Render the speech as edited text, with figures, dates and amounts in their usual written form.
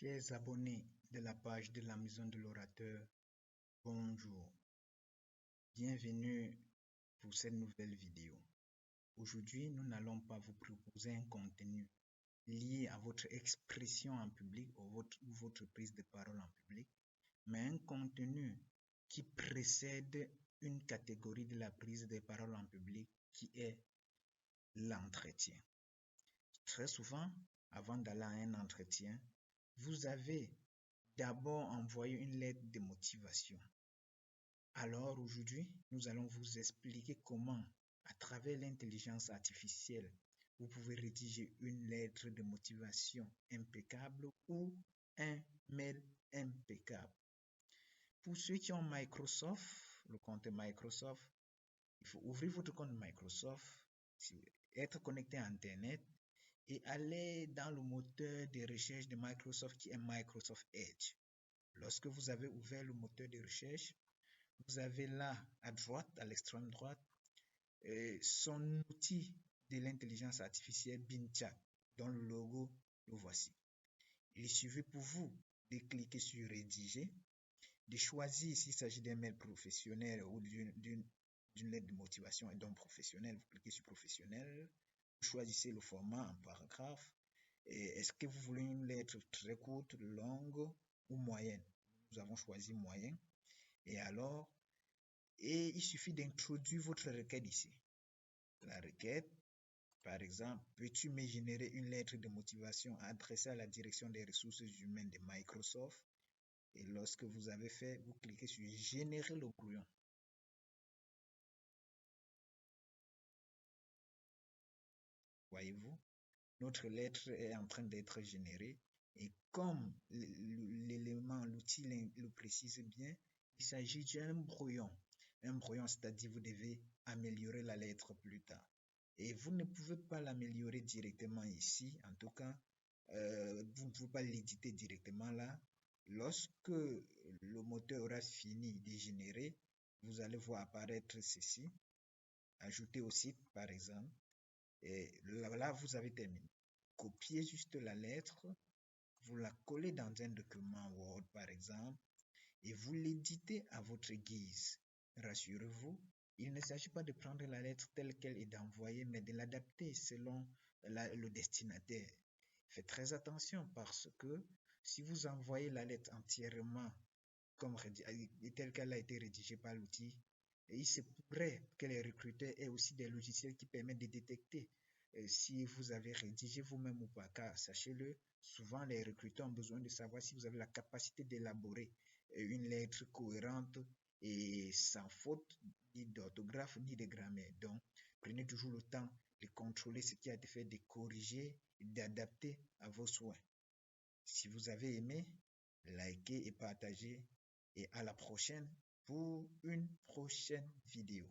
Chers abonnés de la page de la Maison de l'Orateur, bonjour. Bienvenue pour cette nouvelle vidéo. Aujourd'hui, nous n'allons pas vous proposer un contenu lié à votre expression en public ou votre prise de parole en public, mais un contenu qui précède une catégorie de la prise de parole en public qui est l'entretien. Très souvent, avant d'aller à un entretien, vous avez d'abord envoyé une lettre de motivation. Alors aujourd'hui, nous allons vous expliquer comment, à travers l'intelligence artificielle, vous pouvez rédiger une lettre de motivation impeccable ou un mail impeccable. Pour ceux qui ont Microsoft, le compte Microsoft, il faut ouvrir votre compte Microsoft, être connecté à Internet et aller dans le moteur de recherche de Microsoft qui est Microsoft Edge. Lorsque vous avez ouvert le moteur de recherche, vous avez là à droite, à l'extrême droite, son outil de l'intelligence artificielle BinChat, dont le logo, le voici. Il suffit pour vous de cliquer sur Rédiger, de choisir s'il s'agit d'un mail professionnel ou d'une lettre de motivation et donc professionnel. Vous cliquez sur Professionnel, vous choisissez le format en paragraphe. Est-ce que vous voulez une lettre très courte, longue ou moyenne? Nous avons choisi moyen. Et il suffit d'introduire votre requête ici. La requête, par exemple, peux-tu me générer une lettre de motivation adressée à la direction des ressources humaines de Microsoft? Et lorsque vous avez fait, vous cliquez sur Générer le brouillon. Voyez-vous, notre lettre est en train d'être générée. Et comme l'élément, l'outil le précise bien, il s'agit d'un brouillon. Un brouillon, c'est-à-dire vous devez améliorer la lettre plus tard. Et vous ne pouvez pas l'améliorer directement ici. En tout cas, vous ne pouvez pas l'éditer directement là. Lorsque le moteur aura fini de générer, vous allez voir apparaître ceci. Ajouter au site, par exemple. Et là, vous avez terminé. Copiez juste la lettre, vous la collez dans un document Word, par exemple, et vous l'éditez à votre guise. Rassurez-vous, il ne s'agit pas de prendre la lettre telle qu'elle et d'envoyer, mais de l'adapter selon le destinataire. Faites très attention parce que si vous envoyez la lettre entièrement telle qu'elle a été rédigée par l'outil, il se pourrait que les recruteurs aient aussi des logiciels qui permettent de détecter si vous avez rédigé vous-même ou pas, car sachez-le, souvent les recruteurs ont besoin de savoir si vous avez la capacité d'élaborer une lettre cohérente et sans faute ni d'orthographe ni de grammaire. Donc, prenez toujours le temps de contrôler ce qui a été fait, de corriger et d'adapter à vos soins. Si vous avez aimé, likez et partagez et à la prochaine pour une prochaine vidéo.